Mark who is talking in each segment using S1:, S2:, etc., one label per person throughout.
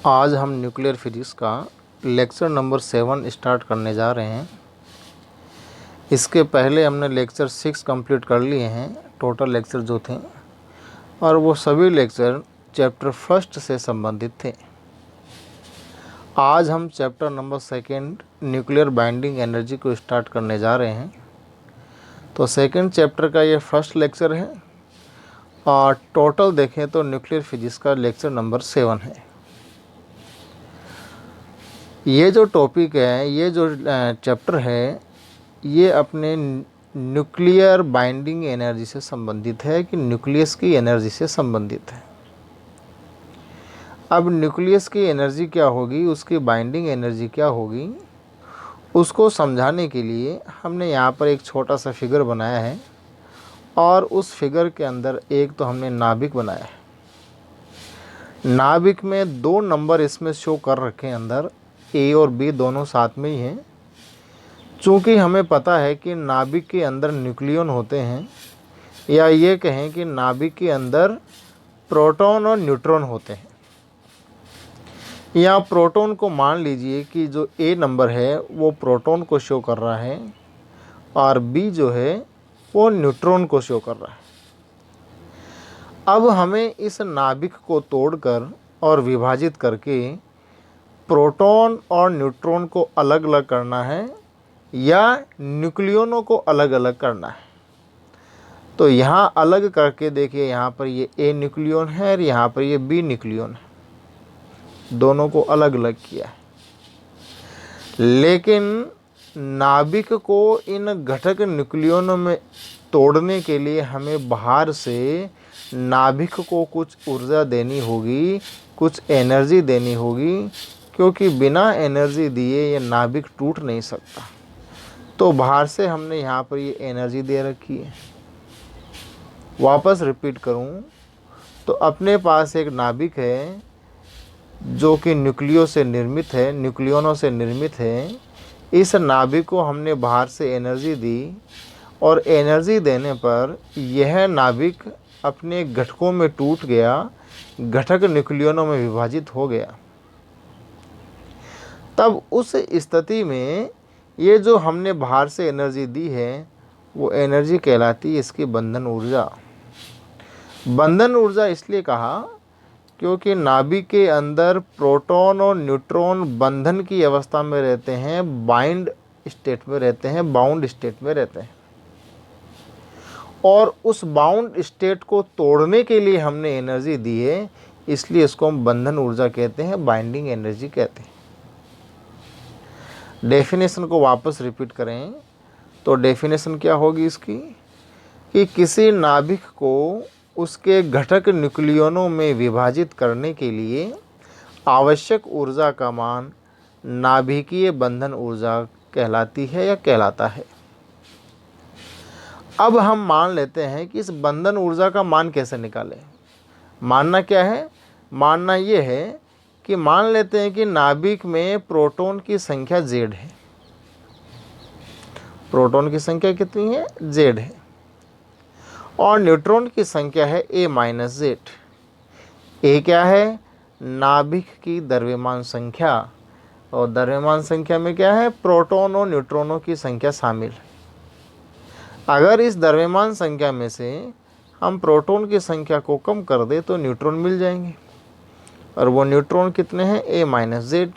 S1: आज हम nuclear physics का लेक्चर नंबर 7 स्टार्ट करने जा रहे हैं। इसके पहले हमने लेक्चर 6 कंप्लीट कर लिए हैं, टोटल लेक्चर जो थे, और वो सभी लेक्चर चैप्टर फर्स्ट से संबंधित थे। आज हम chapter number 2 nuclear binding energy को स्टार्ट करने जा रहे हैं। तो सेकेंड चैप्टर का ये फर्स्ट लेक्चर है और टोटल देखें तो न्यूक्लियर फिजिक्स का लेक्चर नंबर 7 है। ये जो टॉपिक है, ये जो चैप्टर है, ये अपने न्यूक्लियर बाइंडिंग एनर्जी से संबंधित है कि न्यूक्लियस की एनर्जी से संबंधित है। अब न्यूक्लियस की एनर्जी क्या होगी, उसकी बाइंडिंग एनर्जी क्या होगी, उसको समझाने के लिए हमने यहाँ पर एक छोटा सा फिगर बनाया है और उस फिगर के अंदर एक तो हमने नाभिक बनाया है। नाभिक में 2 नंबर इसमें शो कर रखे हैं, अंदर ए और बी दोनों साथ में ही हैं। चूँकि हमें पता है कि नाभिक के अंदर न्यूक्लियन होते हैं, या ये कहें कि नाभिक के अंदर प्रोटॉन और न्यूट्रॉन होते हैं। या प्रोटॉन को मान लीजिए कि जो ए नंबर है वो प्रोटॉन को शो कर रहा है और बी जो है वो न्यूट्रॉन को शो कर रहा है। अब हमें इस नाभिक को तोड़कर और विभाजित करके प्रोटॉन और न्यूट्रॉन को अलग अलग करना है या न्यूक्लियनों को अलग अलग करना है। तो यहाँ अलग करके देखिए, यहाँ पर ये ए न्यूक्लियन है और यहाँ पर ये बी न्यूक्लियन है। दोनों को अलग अलग किया है, लेकिन नाभिक को इन घटक न्यूक्लियनों में तोड़ने के लिए हमें बाहर से नाभिक को कुछ ऊर्जा देनी होगी, कुछ एनर्जी देनी होगी, क्योंकि बिना एनर्जी दिए ये नाभिक टूट नहीं सकता। तो बाहर से हमने यहाँ पर ये एनर्जी दे रखी है। वापस रिपीट करूँ तो अपने पास एक नाभिक है जो कि न्यूक्लियो से निर्मित है, न्यूक्लियनों से निर्मित है। इस नाभिक को हमने बाहर से एनर्जी दी और एनर्जी देने पर यह नाभिक अपने घटकों में टूट गया, घटक न्यूक्लियनों में विभाजित हो गया। तब उस स्थिति में ये जो हमने बाहर से एनर्जी दी है वो एनर्जी कहलाती है इसकी बंधन ऊर्जा। बंधन ऊर्जा इसलिए कहा क्योंकि नाभिक के अंदर प्रोटॉन और न्यूट्रॉन बंधन की अवस्था में रहते हैं, बाइंड स्टेट में रहते हैं, बाउंड स्टेट में रहते हैं। और उस बाउंड स्टेट को तोड़ने के लिए हमने एनर्जी दी है, इसलिए इसको हम बंधन ऊर्जा कहते हैं, बाइंडिंग एनर्जी कहते हैं। डेफिनेशन को वापस रिपीट करें तो डेफिनेशन क्या होगी इसकी, कि किसी नाभिक को उसके घटक न्यूक्लियनों में विभाजित करने के लिए आवश्यक ऊर्जा का मान नाभिकीय बंधन ऊर्जा कहलाती है या कहलाता है। अब हम मान लेते हैं कि इस बंधन ऊर्जा का मान कैसे निकालें। मानना क्या है, मानना ये है कि मान लेते हैं कि नाभिक में प्रोटॉन की संख्या Z है। प्रोटॉन की संख्या कितनी है, Z है, और न्यूट्रॉन की संख्या है A-Z। ए क्या है, नाभिक की द्रव्यमान संख्या, और द्रव्यमान संख्या में क्या है, प्रोटॉन और न्यूट्रॉनों की संख्या शामिल है। अगर इस द्रव्यमान संख्या में से हम प्रोटॉन की संख्या को कम कर दे तो न्यूट्रॉन मिल जाएंगे, और वो न्यूट्रॉन कितने हैं, A-Z।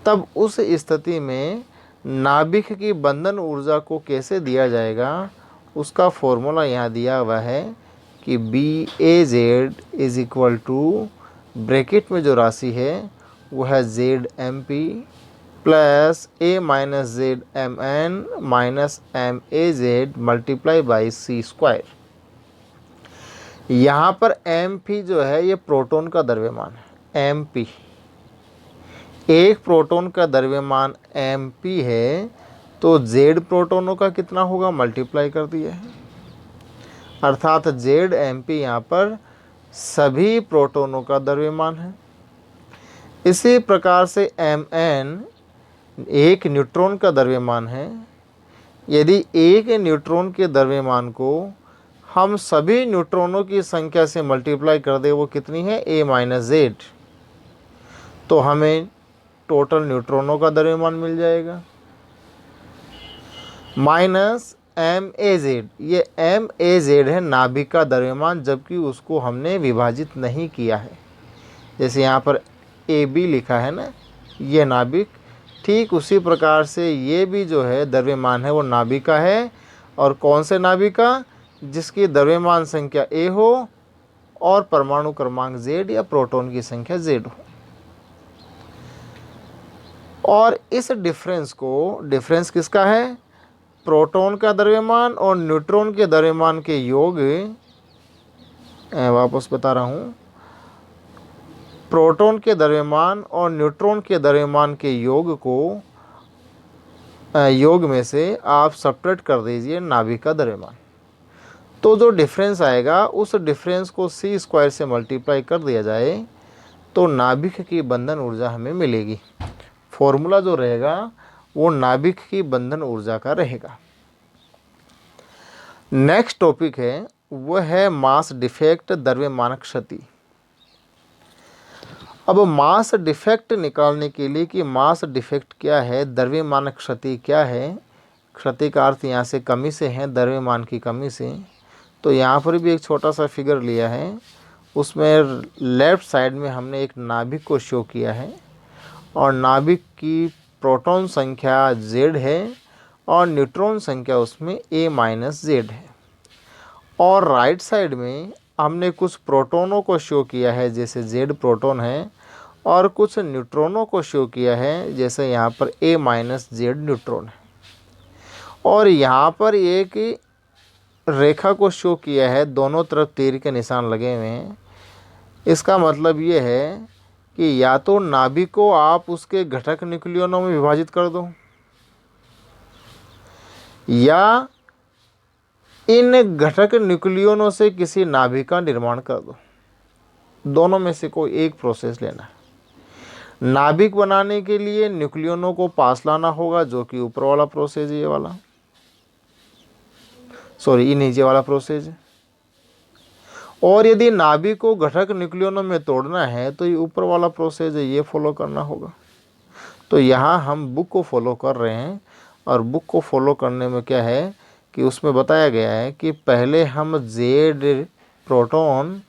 S1: तब उस स्थिति में नाभिक की बंधन ऊर्जा को कैसे दिया जाएगा, उसका फॉर्मूला यहाँ दिया हुआ है कि BAZ is equal to, bracket में जो राशि है वो है ZMP plus A-ZMN minus MAZ multiply by C²। यहाँ पर MP जो है ये प्रोटॉन का द्रव्यमान है, MP। एक प्रोटॉन का द्रव्यमान MP है, तो Z प्रोटॉनों का कितना होगा, मल्टीप्लाई कर दिया है, अर्थात ZMP यहाँ पर सभी प्रोटॉनों का द्रव्यमान है। इसी प्रकार से Mn एक न्यूट्रॉन का द्रव्यमान है। यदि एक न्यूट्रॉन के द्रव्यमान को हम सभी न्यूट्रॉनों की संख्या से मल्टीप्लाई कर दे, वो कितनी है, A-Z। तो हमें टोटल न्यूट्रॉनों का द्रव्यमान मिल जाएगा माइनस MAZ। ये MAZ है नाभिक का द्रव्यमान, जबकि उसको हमने विभाजित नहीं किया है। जैसे यहाँ पर AB लिखा है ना, ये नाभिक, ठीक उसी प्रकार से ये भी जो है द्रव्यमान है वो नाभिक का है। और कौन से नाभिक का? जिसकी द्रव्यमान संख्या A हो और परमाणु क्रमांक Z या प्रोटॉन की संख्या Z हो। और इस डिफरेंस किसका है? प्रोटॉन का द्रव्यमान और न्यूट्रॉन के द्रव्यमान के योग, वापस बता रहा हूँ, प्रोटॉन के द्रव्यमान और न्यूट्रॉन के द्रव्यमान के योग में से आप सब्ट्रैक्ट कर दीजिए नाभिक का द्रव्यमान। तो जो डिफरेंस आएगा उस डिफरेंस को C² से मल्टीप्लाई कर दिया जाए तो नाभिक की बंधन ऊर्जा हमें मिलेगी। फॉर्मूला जो रहेगा वो नाभिक की बंधन ऊर्जा का रहेगा। नेक्स्ट टॉपिक है वह है मास डिफेक्ट, द्रव्यमान क्षति। अब मास डिफेक्ट निकालने के लिए कि मास डिफेक्ट क्या है, द्रव्यमान क्षति क्या है, क्षति का अर्थ यहाँ से कमी से है, द्रव्यमान की कमी से। तो यहाँ पर भी एक छोटा सा फिगर लिया है, उसमें लेफ्ट साइड में हमने एक नाभिक को शो किया है और नाभिक की प्रोटॉन संख्या Z है और न्यूट्रॉन संख्या उसमें A-Z है। और राइट साइड में हमने कुछ प्रोटॉनों को शो किया है, जैसे Z प्रोटॉन है, और कुछ न्यूट्रॉनों को शो किया है, जैसे यहाँ पर A-Z न्यूट्रॉन है। और यहाँ पर एक रेखा को शो किया है, दोनों तरफ तीर के निशान लगे हुए हैं। इसका मतलब ये है कि या तो नाभिक को आप उसके घटक न्यूक्लियनों में विभाजित कर दो, या इन घटक न्यूक्लियनों से किसी नाभिक का निर्माण कर दो। दोनों में से कोई एक प्रोसेस लेना है। नाभिक बनाने के लिए न्यूक्लियनों को पास लाना होगा, जो कि ऊपर वाला प्रोसेस ये वाला, ये नीचे वाला प्रोसेस है। और यदि नाभिक को घटक न्यूक्लियनों में तोड़ना है तो ये ऊपर वाला प्रोसेस है, ये फॉलो करना होगा। तो यहाँ हम बुक को फॉलो कर रहे हैं, और बुक को फॉलो करने में क्या है कि उसमें बताया गया है कि पहले हम Z प्रोटॉन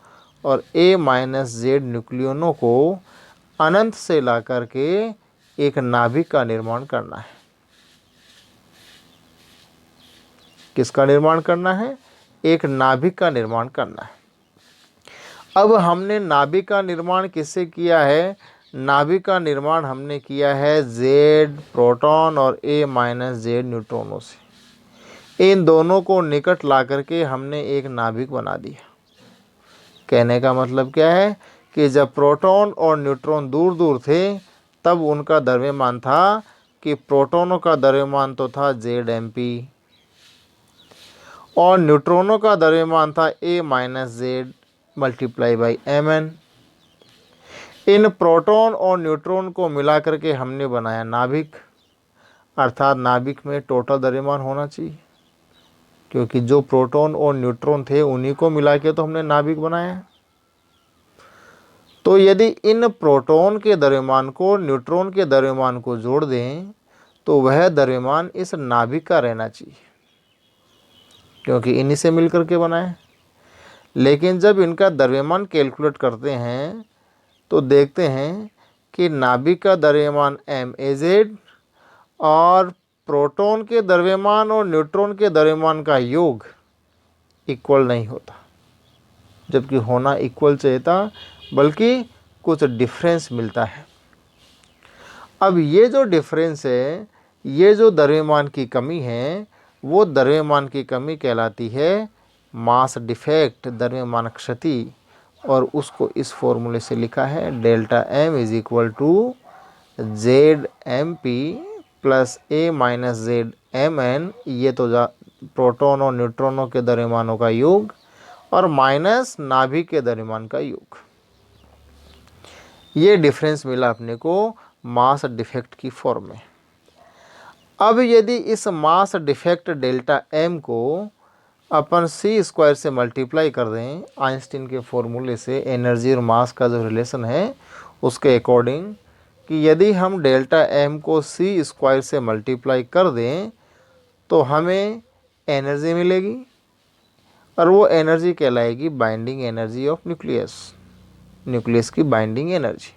S1: और A-Z न्यूक्लियनों को अनंत से ला करके एक नाभिक का निर्माण करना है। किसका निर्माण करना है? एक नाभिक का निर्माण करना है। अब हमने नाभिक का निर्माण किससे किया है? नाभिक का निर्माण हमने किया है Z प्रोटॉन और A-Z न्यूट्रॉनों से। इन दोनों को निकट ला करके हमने एक नाभिक बना दिया। कहने का मतलब क्या है कि जब प्रोटॉन और न्यूट्रॉन दूर दूर थे तब उनका द्रव्यमान था कि प्रोटॉनों का द्रव्यमान तो था ZMP और न्यूट्रॉनों का द्रव्यमान था A-Z multiply by Mn। In proton और न्यूट्रॉन को मिला करके हमने बनाया नाभिक, अर्थात नाभिक में टोटल द्रव्यमान होना चाहिए, क्योंकि जो प्रोटॉन और न्यूट्रॉन थे उन्हीं को मिला के तो हमने नाभिक बनाया। तो यदि इन प्रोटॉन के द्रव्यमान को न्यूट्रॉन के द्रव्यमान को जोड़ दें तो वह द्रव्यमान इस नाभिक का रहना चाहिए, क्योंकि इन्हीं से मिलकर के बना है। लेकिन जब इनका द्रव्यमान कैलकुलेट करते हैं तो देखते हैं कि नाभिक का द्रव्यमान MAZ और प्रोटॉन के द्रव्यमान और न्यूट्रॉन के द्रव्यमान का योग इक्वल नहीं होता, जबकि होना इक्वल चाहिए था, बल्कि कुछ डिफरेंस मिलता है। अब ये जो डिफरेंस है, ये जो द्रव्यमान की कमी है, वो द्रव्यमान की कमी कहलाती है मास डिफेक्ट, द्रव्यमान क्षति। और उसको इस फॉर्मूले से लिखा है ΔM = ZMP plus A-Z Mn। ये तो प्रोटॉन और न्यूट्रॉनों के द्रव्यमानों का योग और माइनस नाभिक के द्रव्यमान का योग। ये डिफरेंस मिला अपने को मास डिफेक्ट की फॉर्म में। अब यदि इस मास डिफेक्ट ΔM को अपन C² से मल्टीप्लाई कर दें आइंस्टीन के फॉर्मूले से, एनर्जी और मास का जो रिलेशन है उसके अकॉर्डिंग, कि यदि हम डेल्टा एम को सी स्क्वायर से मल्टीप्लाई कर दें तो हमें एनर्जी मिलेगी और वो एनर्जी कहलाएगी binding energy of nucleus, nucleus की बाइंडिंग एनर्जी।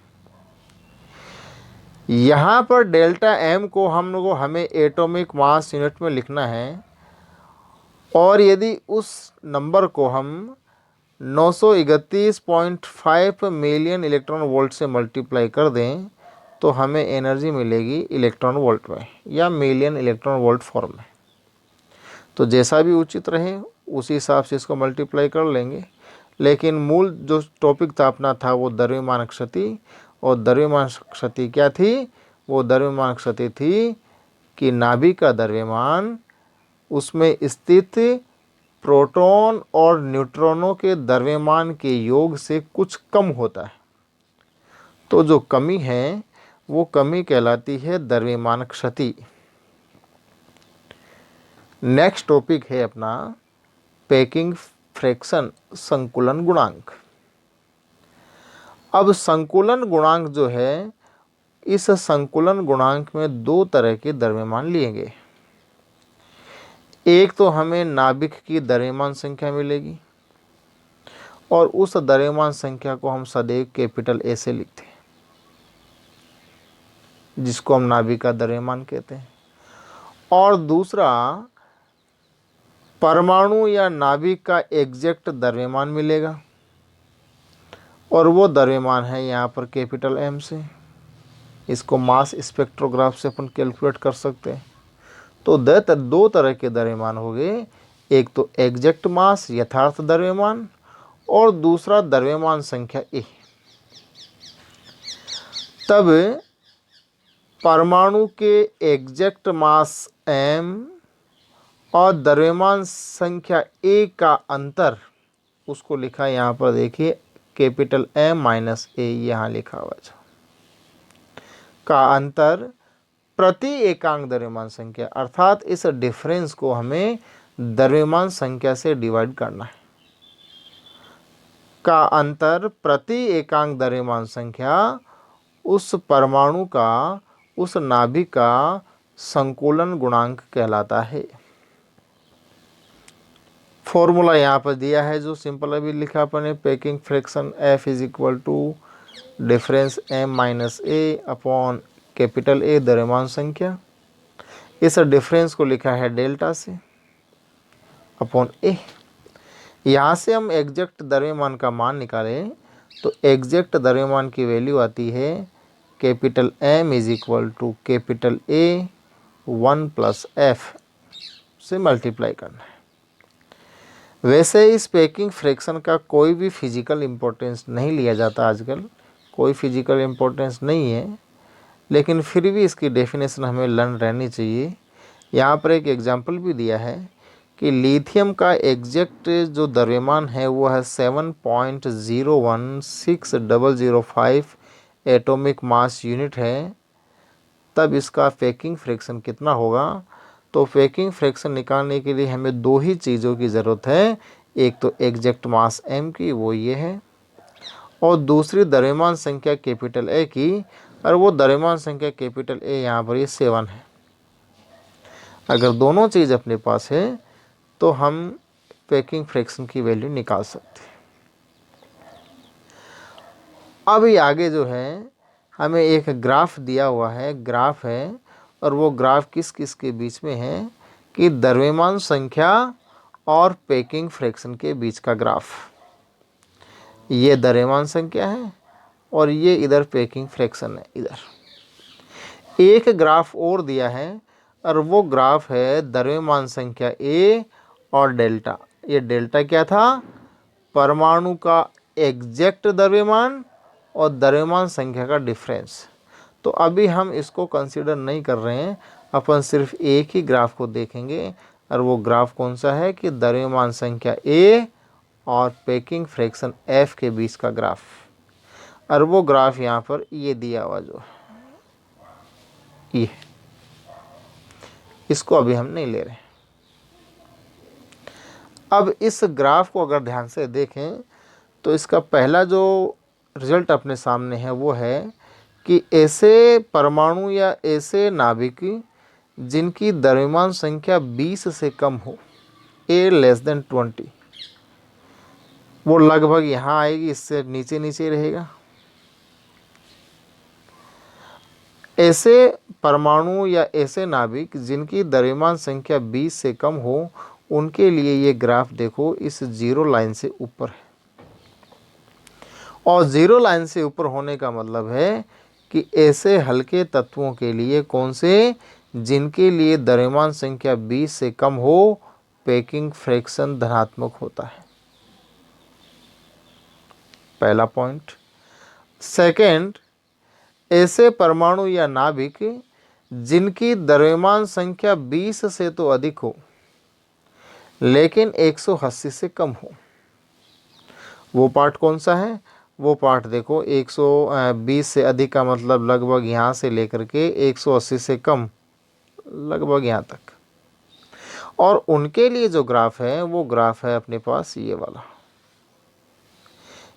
S1: यहाँ पर डेल्टा एम को हमें एटॉमिक मास यूनिट में लिखना है और यदि उस नंबर को हम 931.5 मिलियन इलेक्ट्रॉन वोल्ट से मल्टीप्लाई कर दें तो हमें एनर्जी मिलेगी इलेक्ट्रॉन वोल्ट में या मिलियन इलेक्ट्रॉन वोल्ट फॉर्म में। तो जैसा भी उचित रहे उसी हिसाब से इसको मल्टीप्लाई कर लेंगे, लेकिन मूल जो टॉपिक था अपना था वो द्रव्यमान क्षति। और द्रव्यमान क्षति क्या थी? वो द्रव्यमान क्षति थी कि नाभिक का द्रव्यमान उसमें स्थित प्रोटॉन और न्यूट्रॉनों के द्रव्यमान के योग से कुछ कम होता है। तो जो कमी है वो कमी कहलाती है द्रव्यमान क्षति। नेक्स्ट टॉपिक है अपना पैकिंग फ्रैक्शन, संकुलन गुणांक। अब संकुलन गुणांक जो है, इस संकुलन गुणांक में दो तरह के द्रव्यमान लिए गए। एक तो हमें नाभिक की द्रव्यमान संख्या मिलेगी और उस द्रव्यमान संख्या को हम सदैव कैपिटल ए से लिखते हैं, जिसको हम नाभिक का द्रव्यमान कहते हैं। और दूसरा परमाणु या नाभिक का एग्जैक्ट द्रव्यमान मिलेगा और वो द्रव्यमान है यहाँ पर कैपिटल एम से। इसको मास स्पेक्ट्रोग्राफ से अपन कैलकुलेट कर सकते हैं। तो दो तरह के द्रव्यमान हो गए, एक तो एग्जैक्ट मास यथार्थ द्रव्यमान और दूसरा द्रव्यमान संख्या ए। तब परमाणु के एग्जैक्ट मास एम और द्रव्यमान संख्या ए का अंतर, उसको लिखा यहाँ पर देखिए कैपिटल एम माइनस ए, यहाँ लिखा हुआ का अंतर प्रति एकांक द्रव्यमान संख्या, अर्थात इस डिफरेंस को हमें द्रव्यमान संख्या से डिवाइड करना है। का अंतर प्रति एकांक द्रव्यमान संख्या उस परमाणु का, उस नाभिक का संकुलन गुणांक कहलाता है। फॉर्मूला यहाँ पर दिया है जो सिंपल अभी लिखा अपने, packing fraction F is equal to difference M minus A upon capital A द्रव्यमान संख्या। इस डिफरेंस को लिखा है डेल्टा से अपॉन ए। यहाँ से हम एग्जैक्ट द्रव्यमान का मान निकालें तो एग्जैक्ट द्रव्यमान की वैल्यू आती है capital M is equal to capital A 1 plus F से मल्टीप्लाई करना है। वैसे इस पैकिंग फ्रैक्शन का कोई भी फिजिकल इम्पोर्टेंस नहीं लिया जाता आजकल, कोई फिजिकल इम्पोर्टेंस नहीं है, लेकिन फिर भी इसकी डेफिनेशन हमें लर्न रहनी चाहिए। यहाँ पर एक एग्जांपल भी दिया है कि लिथियम का एग्जैक्ट जो द्रव्यमान है वो है 7.016005 एटॉमिक मास यूनिट है। तब इसका पैकिंग फ्रैक्शन कितना होगा? तो पैकिंग फ्रैक्शन निकालने के लिए हमें दो ही चीज़ों की ज़रूरत है, एक तो एग्जैक्ट मास m की, वो ये है, और दूसरी द्रव्यमान संख्या कैपिटल A की, और वो द्रव्यमान संख्या कैपिटल A यहाँ पर ये 7 है। अगर दोनों चीज़ अपने पास है तो हम पैकिंग फ्रैक्शन की वैल्यू निकाल सकते हैं। अब ये आगे जो है हमें एक ग्राफ दिया हुआ है, ग्राफ है, और वो ग्राफ किस किस के बीच में है कि द्रव्यमान संख्या और पैकिंग फ्रैक्शन के बीच का ग्राफ। ये द्रव्यमान संख्या है और ये इधर पैकिंग फ्रैक्शन है। इधर एक ग्राफ और दिया है और वो ग्राफ है द्रव्यमान संख्या ए और डेल्टा। ये डेल्टा क्या था? परमाणु का एग्जैक्ट द्रव्यमान और द्रव्यमान संख्या का डिफरेंस। तो अभी हम इसको कंसीडर नहीं कर रहे हैं, अपन सिर्फ एक ही ग्राफ को देखेंगे, और वो ग्राफ कौन सा है कि द्रव्यमान संख्या ए और पैकिंग फ्रैक्शन F के बीच का ग्राफ। और वो ग्राफ यहाँ पर ये दिया हुआ जो ये, इसको अभी हम नहीं ले रहे। अब इस ग्राफ को अगर ध्यान से देखें तो इसका पहला जो रिजल्ट अपने सामने है वो है कि ऐसे परमाणु या ऐसे नाभिक जिनकी द्रव्यमान संख्या 20 से कम हो, ए लेस देन 20, वो लगभग यहाँ आएगी, इससे नीचे नीचे रहेगा। ऐसे परमाणु या ऐसे नाभिक जिनकी द्रव्यमान संख्या 20 से कम हो, उनके लिए ये ग्राफ देखो इस जीरो लाइन से ऊपर है। और जीरो लाइन से ऊपर होने का मतलब है कि ऐसे हल्के तत्वों के लिए कौन से, जिनके लिए द्रव्यमान संख्या 20 से कम हो, पैकिंग फ्रैक्शन धनात्मक होता है। पहला पॉइंट। सेकंड, ऐसे परमाणु या नाभिक जिनकी द्रव्यमान संख्या 20 से तो अधिक हो लेकिन 180 से कम हो, वो पार्ट कौन सा है? वो पार्ट देखो 120 से अधिक का मतलब लगभग यहाँ से लेकर के 180 से कम, लगभग यहाँ तक। और उनके लिए जो ग्राफ है वो ग्राफ है अपने पास ये वाला।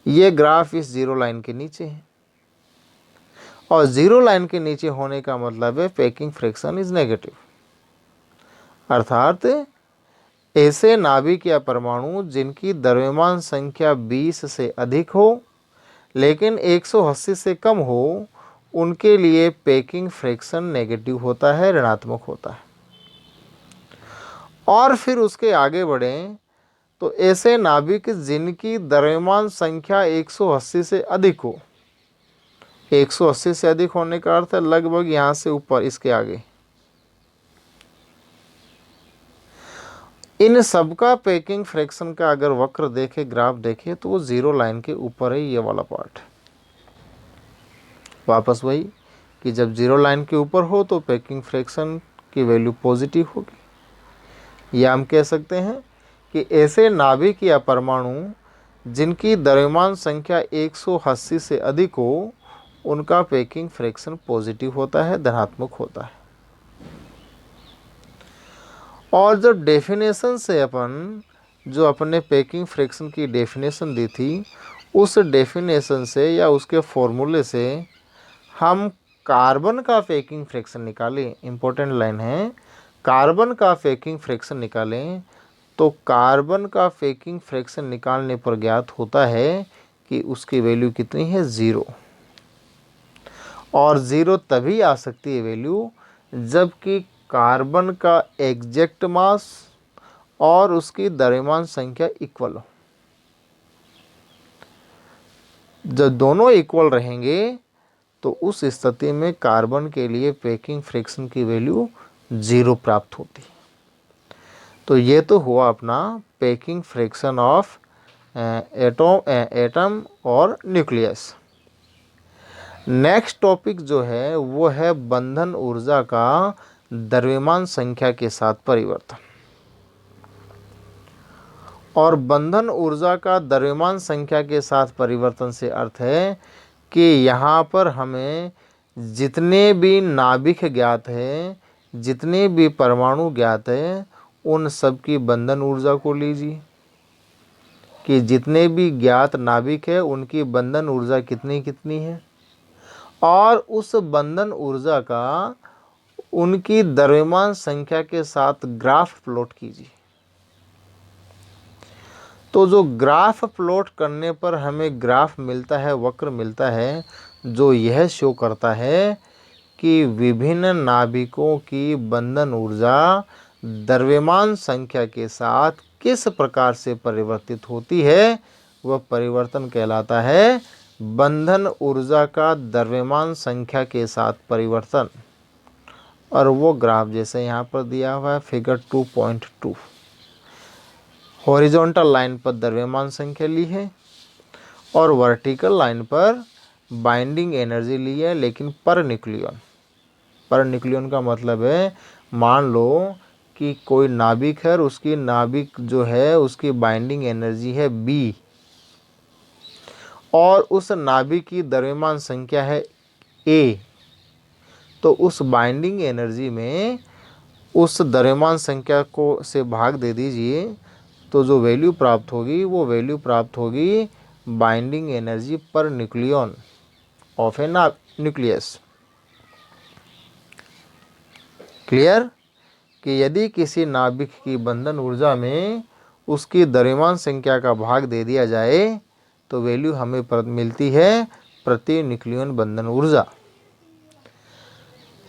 S1: ये ग्राफ इस जीरो लाइन के नीचे है, और जीरो लाइन के नीचे होने का मतलब है पैकिंग फ्रैक्शन इज नेगेटिव। अर्थात ऐसे नाभिक या परमाणु जिनकी द्रव्यमान संख्या 20 से अधिक हो लेकिन 180 से कम हो, उनके लिए पैकिंग फ्रैक्शन नेगेटिव होता है, ऋणात्मक होता है। और फिर उसके आगे बढ़ें तो ऐसे नाभिक जिनकी द्रव्यमान संख्या 180 से अधिक हो, 180 से अधिक होने का अर्थ है लगभग यहाँ से ऊपर, इसके आगे, इन सबका पैकिंग फ्रैक्शन का अगर वक्र देखे, ग्राफ देखे, तो वो जीरो लाइन के ऊपर है, ये वाला पार्ट। वापस वही कि जब जीरो लाइन के ऊपर हो तो पैकिंग फ्रैक्शन की वैल्यू पॉजिटिव होगी। या हम कह सकते हैं कि ऐसे नाभिक या परमाणु जिनकी द्रव्यमान संख्या 180 से अधिक हो, उनका पैकिंग फ्रैक्शन पॉजिटिव होता है, धनात्मक होता है। और जो डेफिनेशन से अपन, जो अपने पैकिंग फ्रैक्शन की डेफिनेशन दी थी, उस डेफिनेशन से या उसके फॉर्मूले से हम कार्बन का पैकिंग फ्रैक्शन निकालें, इंपॉर्टेंट लाइन है, कार्बन का पैकिंग फ्रैक्शन निकालें, तो कार्बन का पैकिंग फ्रैक्शन निकालने पर ज्ञात होता है कि उसकी वैल्यू कितनी है, 0। और 0 तभी आ सकती है वैल्यू जबकि कार्बन का एग्जैक्ट मास और उसकी द्रव्यमान संख्या इक्वल हो। जब दोनों इक्वल रहेंगे तो उस स्थिति में कार्बन के लिए पैकिंग फ्रैक्शन की वैल्यू 0 प्राप्त होती है। तो ये तो हुआ अपना पैकिंग फ्रैक्शन ऑफ एटम और न्यूक्लियस। नेक्स्ट टॉपिक जो है वो है बंधन ऊर्जा का द्रव्यमान संख्या के साथ परिवर्तन। और बंधन ऊर्जा का द्रव्यमान संख्या के साथ परिवर्तन से अर्थ है कि यहाँ पर हमें जितने भी नाभिक ज्ञात है, जितने भी परमाणु ज्ञात है, उन सब की बंधन ऊर्जा को लीजिए कि जितने भी ज्ञात नाभिक है उनकी बंधन ऊर्जा कितनी कितनी है, और उस बंधन ऊर्जा का उनकी द्रव्यमान संख्या के साथ ग्राफ प्लॉट कीजिए। तो जो ग्राफ प्लॉट करने पर हमें ग्राफ मिलता है, वक्र मिलता है, जो यह शो करता है कि विभिन्न नाभिकों की बंधन ऊर्जा द्रव्यमान संख्या के साथ किस प्रकार से परिवर्तित होती है, वह परिवर्तन कहलाता है बंधन ऊर्जा का द्रव्यमान संख्या के साथ परिवर्तन। और वो ग्राफ जैसे यहाँ पर दिया हुआ है फिगर 2.2, हॉरिजॉन्टल लाइन पर द्रव्यमान संख्या ली है और वर्टिकल लाइन पर बाइंडिंग एनर्जी ली है, लेकिन पर न्यूक्लियन। पर न्यूक्लियन का मतलब है, मान लो कि कोई नाभिक है और उसकी नाभिक जो है उसकी बाइंडिंग एनर्जी है B, और उस नाभिक की द्रव्यमान संख्या है A, तो उस बाइंडिंग एनर्जी में उस द्रव्यमान संख्या को से भाग दे दीजिए, तो जो वैल्यू प्राप्त होगी वो वैल्यू प्राप्त होगी binding energy per nucleon. Of A nucleus. Clear कि यदि किसी नाभिक की बंधन ऊर्जा में उसकी द्रव्यमान संख्या का भाग दे दिया जाए तो वैल्यू हमें मिलती है प्रति न्यूक्लियन बंधन ऊर्जा।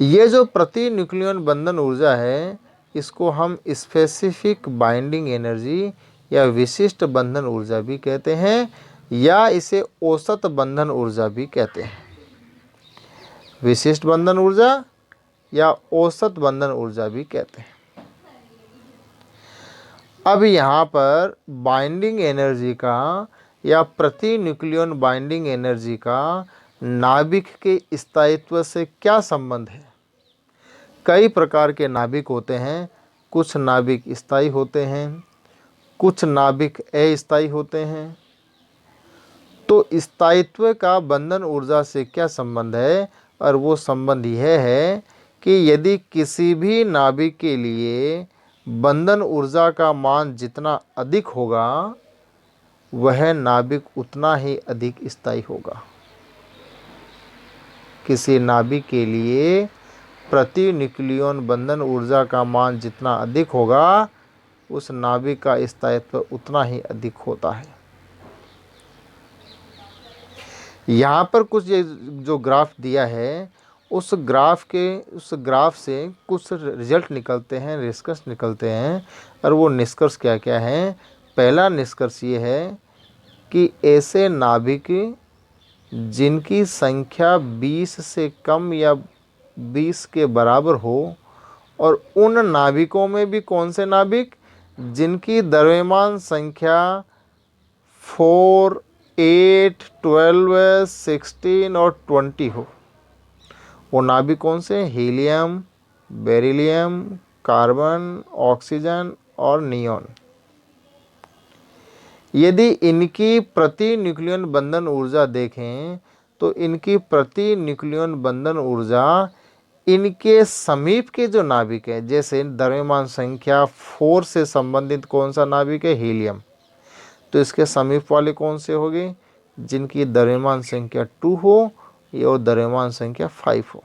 S1: ये जो प्रति न्यूक्लियन बंधन ऊर्जा है इसको हम स्पेसिफिक बाइंडिंग एनर्जी या विशिष्ट बंधन ऊर्जा भी कहते हैं, या इसे औसत बंधन ऊर्जा भी कहते हैं। विशिष्ट बंधन ऊर्जा या औसत बंधन ऊर्जा भी कहते हैं। अब यहाँ पर बाइंडिंग एनर्जी का या प्रति न्यूक्लियन बाइंडिंग एनर्जी का नाभिक के स्थायित्व से क्या संबंध है? कई प्रकार के नाभिक होते हैं, कुछ नाभिक स्थायी होते हैं, कुछ नाभिक अस्थायी होते हैं। तो स्थायित्व का बंधन ऊर्जा से क्या संबंध है? और वो संबंध यह है कि यदि किसी भी नाभिक के लिए बंधन ऊर्जा का मान जितना अधिक होगा वह नाभिक उतना ही अधिक स्थायी होगा। किसी नाभिक के लिए प्रति न्यूक्लियन बंधन ऊर्जा का मान जितना अधिक होगा उस नाभिक का स्थायित्व उतना ही अधिक होता है। यहाँ पर कुछ ये जो ग्राफ दिया है उस ग्राफ से कुछ रिजल्ट निकलते हैं, निष्कर्ष निकलते हैं। और वो निष्कर्ष क्या क्या हैं? पहला निष्कर्ष ये है कि ऐसे नाभिक जिनकी संख्या 20 से कम या 20 के बराबर हो, और उन नाभिकों में भी कौन से नाभिक जिनकी द्रव्यमान संख्या 4, 8, 12, 16 और 20 हो। वो नाभिक कौन से? हीलियम, बेरिलियम, कार्बन, ऑक्सीजन और नियॉन। यदि इनकी प्रति न्यूक्लियन बंधन ऊर्जा देखें तो इनकी प्रति न्यूक्लियन बंधन ऊर्जा इनके समीप के जो नाभिक है, जैसे द्रव्यमान संख्या 4 से संबंधित कौन सा नाभिक है? हीलियम। तो इसके समीप वाले कौन से होंगे? जिनकी द्रव्यमान संख्या 2 हो और द्रव्यमान संख्या 5 हो।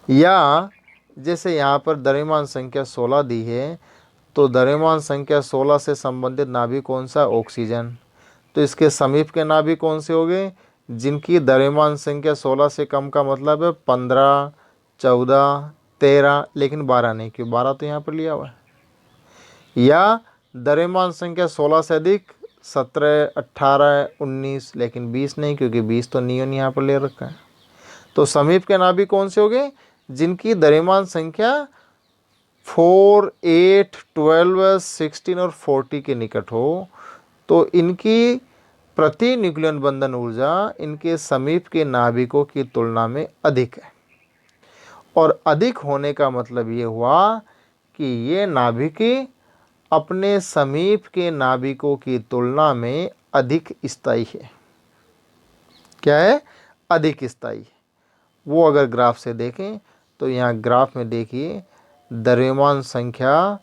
S1: या जैसे यहाँ पर द्रव्यमान संख्या 16 दी है तो द्रव्यमान संख्या 16 से संबंधित नाभिक कौन सा? ऑक्सीजन। तो इसके समीप के नाभिक कौन से होंगे? जिनकी द्रव्यमान संख्या 16 से कम का मतलब है 15, 14, 13, लेकिन 12 नहीं, क्योंकि 12 तो यहाँ पर लिया हुआ है। या द्रव्यमान संख्या 16 से अधिक 17, 18, 19, लेकिन 20 नहीं, क्योंकि 20 तो नियॉन यहाँ पर ले रखा है। तो समीप के नाभिक कौन से होंगे? जिनकी द्रव्यमान संख्या 4, 8, 12, 16 और 40 के निकट हो। तो इनकी प्रति न्यूक्लियन बंधन ऊर्जा इनके समीप के नाभिकों की तुलना में अधिक है। और अधिक होने का मतलब ये हुआ कि ये नाभिक अपने समीप के नाभिकों की तुलना में अधिक स्थायी है। क्या है? अधिक स्थायी। वो अगर ग्राफ से देखें तो यहाँ ग्राफ में देखिए द्रव्यमान संख्या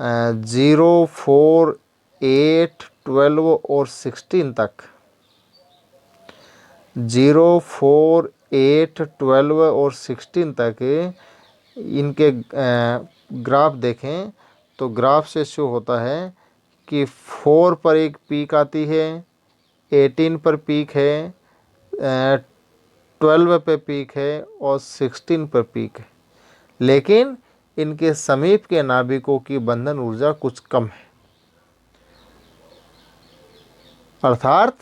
S1: 0, 4, 8, 12 और 16 तक, 0, 4, 8, 12 और 16 तक इनके ग्राफ देखें तो ग्राफ से शो होता है कि 4 पर एक पीक आती है, 18 पर पीक है, 12 पे पीक है और 16 पर पीक है। लेकिन इनके समीप के नाभिकों की बंधन ऊर्जा कुछ कम है। अर्थात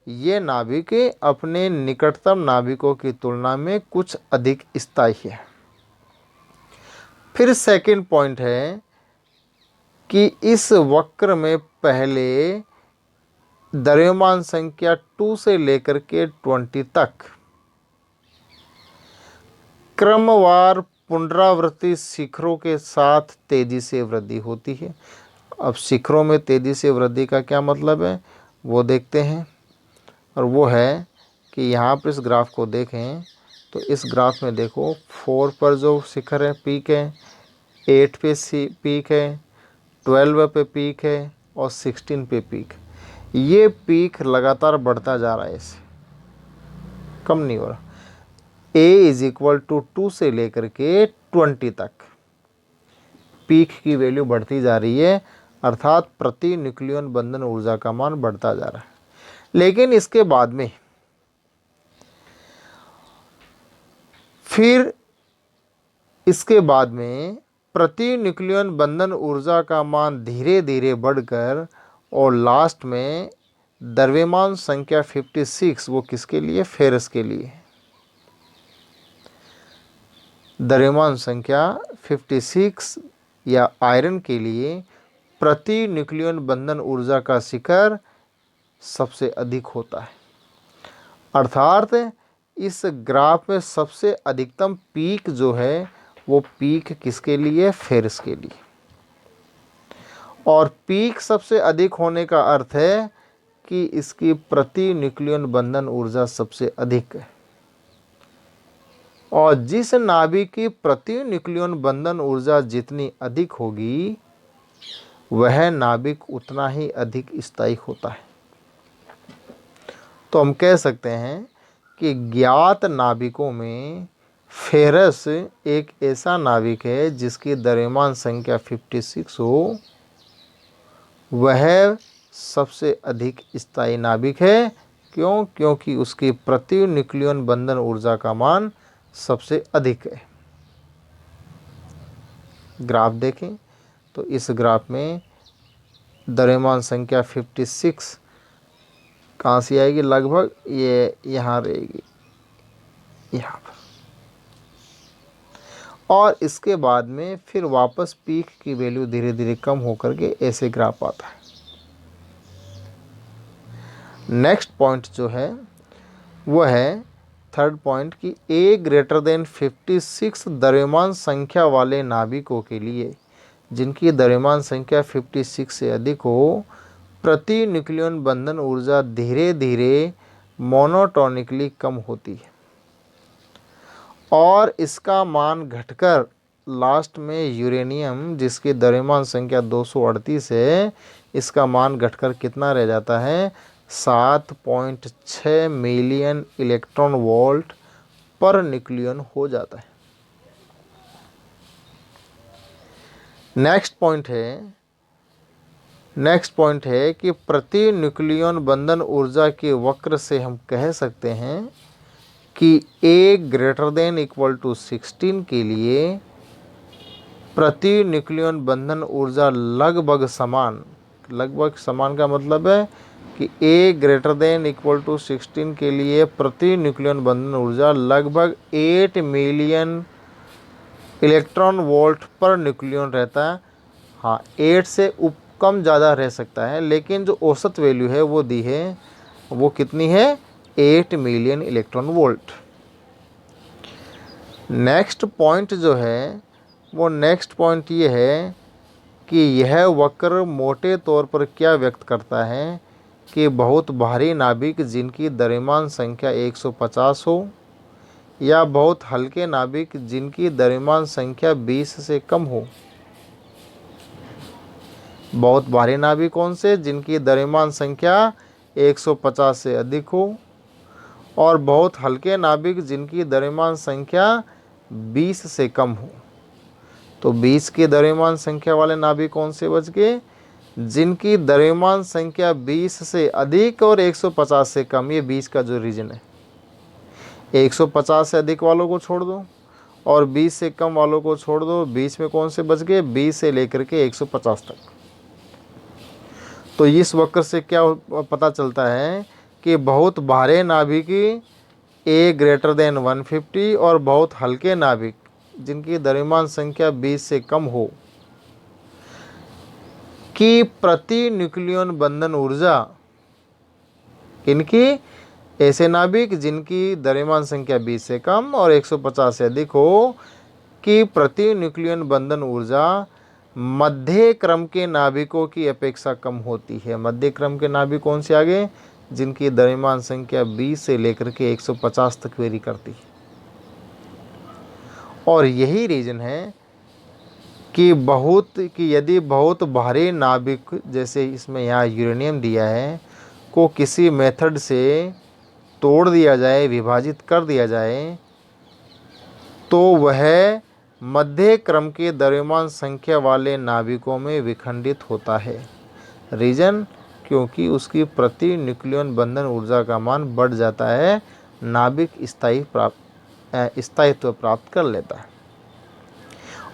S1: ये नाभिक अपने निकटतम नाभिकों की तुलना में कुछ अधिक स्थायी है। फिर सेकंड पॉइंट है कि इस वक्र में पहले द्रव्यमान संख्या 2 से लेकर के 20 तक क्रमवार पुनरावृत्ति शिखरों के साथ तेजी से वृद्धि होती है। अब शिखरों में तेजी से वृद्धि का क्या मतलब है वो देखते हैं। और वो है कि यहाँ पर इस ग्राफ को देखें तो इस ग्राफ में देखो 4 पर जो शिखर है, पीक है, 8 पे पीक है, 12 पे पीक है और 16 पे पीक। ये पीक लगातार बढ़ता जा रहा है। इसे कम नहीं हो रहा। A इज इक्वल टू 2 से लेकर के 20 तक पीक की वैल्यू बढ़ती जा रही है, अर्थात प्रति न्यूक्लियन बंधन ऊर्जा का मान बढ़ता जा रहा है। लेकिन इसके बाद में प्रति न्यूक्लियन बंधन ऊर्जा का मान धीरे धीरे बढ़कर और लास्ट में द्रव्यमान संख्या 56, वो किसके लिए? फेरस के लिए। द्रव्यमान संख्या 56 या आयरन के लिए प्रति न्यूक्लियन बंधन ऊर्जा का शिखर सबसे अधिक होता है। अर्थात इस ग्राफ में सबसे अधिकतम पीक जो है वो पीक किसके लिए? फेरस के लिए। और पीक सबसे अधिक होने का अर्थ है कि इसकी प्रति न्यूक्लियन बंधन ऊर्जा सबसे अधिक है। और जिस नाभिक की प्रति न्यूक्लियन बंधन ऊर्जा जितनी अधिक होगी वह नाभिक उतना ही अधिक स्थायी होता है। तो हम कह सकते हैं कि ज्ञात नाभिकों में फेरस एक ऐसा नाभिक है जिसकी द्रव्यमान संख्या 56 हो, वह सबसे अधिक स्थायी नाभिक है। क्यों? क्योंकि उसकी प्रति न्यूक्लियन बंधन ऊर्जा का मान सबसे अधिक है। ग्राफ देखें तो इस ग्राफ में द्रव्यमान संख्या 56 कहाँ से आएगी? लगभग ये यहाँ रहेगी, यहाँ पर। और इसके बाद में फिर वापस पीक की वैल्यू धीरे धीरे कम होकर के ऐसे ग्राफ आता है। नेक्स्ट पॉइंट जो है वो है थर्ड पॉइंट कि A ग्रेटर देन 56 द्रव्यमान संख्या वाले नाभिकों के लिए, जिनकी द्रव्यमान संख्या 56 से अधिक हो, प्रति न्यूक्लियन बंधन ऊर्जा धीरे धीरे मोनोटोनिकली कम होती है और इसका मान घटकर लास्ट में यूरेनियम, जिसकी द्रव्यमान संख्या 238 है, इसका मान घटकर कितना रह जाता है? 7.6 मिलियन इलेक्ट्रॉन वोल्ट पर न्यूक्लियन हो जाता है। नेक्स्ट पॉइंट है कि प्रति न्यूक्लियन बंधन ऊर्जा के वक्र से हम कह सकते हैं कि A greater than equal to 16 के लिए प्रति न्यूक्लियन बंधन ऊर्जा लगभग समान का मतलब है कि A greater than equal to 16 के लिए प्रति न्यूक्लियन बंधन ऊर्जा लगभग 8 मिलियन इलेक्ट्रॉन वोल्ट पर न्यूक्लियन रहता है। हाँ, 8 से कम ज़्यादा रह सकता है, लेकिन जो औसत वैल्यू है वो दी है, वो कितनी है? 8 million electron volt. Next point जो है वो ये है कि यह वक्र मोटे तौर पर क्या व्यक्त करता है कि बहुत भारी नाभिक जिनकी द्रव्यमान संख्या 150 हो या बहुत हल्के नाभिक जिनकी द्रव्यमान संख्या 20 से कम हो। बहुत भारी नाभिक कौन से? जिनकी द्रव्यमान संख्या 150 से अधिक हो, और बहुत हल्के नाभिक जिनकी द्रव्यमान संख्या 20 से कम हो। तो 20 की द्रव्यमान संख्या वाले नाभिक कौन से बच गए? जिनकी द्रव्यमान संख्या 20 से अधिक और 150 से कम। ये 20 का जो रीजन है, 150 से अधिक वालों को छोड़ दो और 20 से कम वालों को छोड़ दो। 20 में कौन से बच गए? 20 से लेकर के 150 तक। तो इस वक्र से क्या पता चलता है कि बहुत भारे नाभिक A ग्रेटर देन 150 और बहुत हल्के नाभिक जिनकी द्रव्यमान संख्या 20 से कम हो की प्रति न्यूक्लियन बंधन ऊर्जा, इनकी ऐसे नाभिक जिनकी द्रव्यमान संख्या 20 से कम और 150 से अधिक हो की प्रति न्यूक्लियन बंधन ऊर्जा मध्य क्रम के नाभिकों की अपेक्षा कम होती है। मध्य क्रम के नाभिक कौन से आगे? जिनकी द्रव्यमान संख्या 20 से लेकर के 150 तक वेरी करती है। और यही रीजन है कि यदि बहुत भारी नाभिक, जैसे इसमें यहाँ यूरेनियम दिया है, को किसी मेथड से तोड़ दिया जाए, विभाजित कर दिया जाए, तो वह मध्य क्रम के द्रव्यमान संख्या वाले नाभिकों में विखंडित होता है। रीजन, क्योंकि उसकी प्रति न्यूक्लियन बंधन ऊर्जा का मान बढ़ जाता है, नाभिक स्थायित्व प्राप्त कर लेता है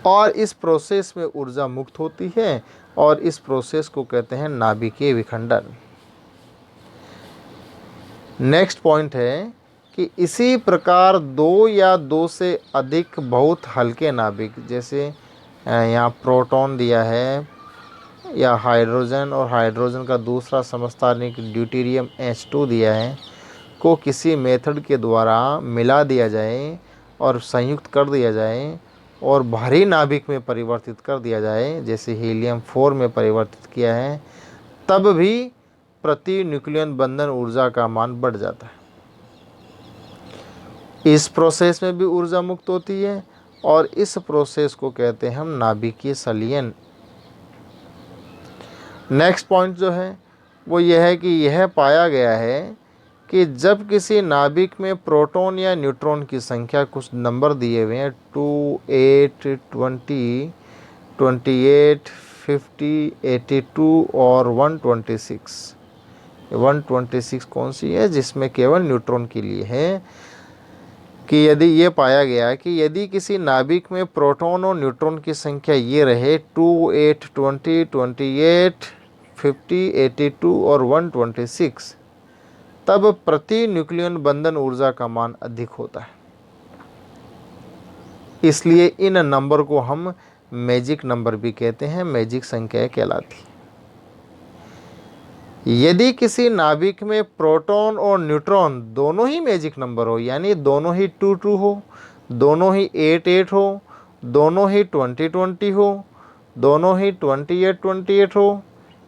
S1: और इस प्रोसेस में ऊर्जा मुक्त होती है और इस प्रोसेस को कहते हैं नाभिकीय विखंडन। नेक्स्ट पॉइंट है कि इसी प्रकार दो या दो से अधिक बहुत हल्के नाभिक, जैसे यहाँ प्रोटॉन दिया है या हाइड्रोजन और हाइड्रोजन का दूसरा समस्थानिक ड्यूटेरियम H2 दिया है, को किसी मेथड के द्वारा मिला दिया जाए और संयुक्त कर दिया जाए और भारी नाभिक में परिवर्तित कर दिया जाए, जैसे हीलियम 4 में परिवर्तित किया है, तब भी प्रति न्यूक्लियन बंधन ऊर्जा का मान बढ़ जाता है। इस प्रोसेस में भी ऊर्जा मुक्त होती है और इस प्रोसेस को कहते हैं हम नाभिकीय संलयन। नेक्स्ट पॉइंट जो है वो यह है कि यह पाया गया है कि जब किसी नाभिक में प्रोटॉन या न्यूट्रॉन की संख्या, कुछ नंबर दिए हुए हैं 2, 8, 20, 28, 50, 82 और 126। 126 कौन सी है? जिसमें केवल न्यूट्रॉन के लिए है कि यदि ये पाया गया कि यदि किसी नाभिक में प्रोटॉन और न्यूट्रॉन की संख्या ये रहे 2, 8, 20, 28, 50, 82 और 126, तब प्रति न्यूक्लियन बंधन ऊर्जा का मान अधिक होता है। इसलिए इन नंबर को हम मैजिक नंबर भी कहते हैं, मैजिक संख्या कहलाती है। यदि किसी नाभिक में प्रोटॉन और न्यूट्रॉन दोनों ही मैजिक नंबर हो, यानी दोनों ही 2, 2 हो, दोनों ही 8, 8 हो, दोनों ही 20, 20 हो, दोनों ही 28, 28 हो,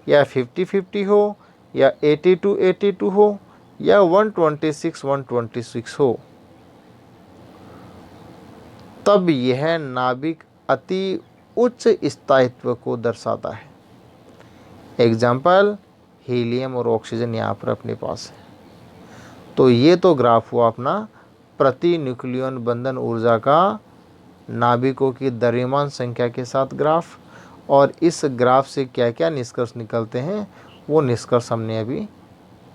S1: या 50, 50 हो, या 82, 82 हो, या 126, 126 हो, तब यह नाभिक अति उच्च स्थायित्व को दर्शाता है। एग्जाम्पल, हीलियम और ऑक्सीजन यहाँ पर अपने पास है। तो ये तो ग्राफ हुआ अपना प्रति न्यूक्लियन बंधन ऊर्जा का नाभिकों की द्रव्यमान संख्या के साथ ग्राफ, और इस ग्राफ से क्या क्या निष्कर्ष निकलते हैं वो निष्कर्ष हमने अभी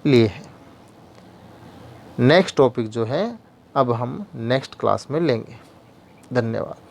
S1: लिए हैं। नेक्स्ट टॉपिक जो है अब हम नेक्स्ट क्लास में लेंगे। धन्यवाद।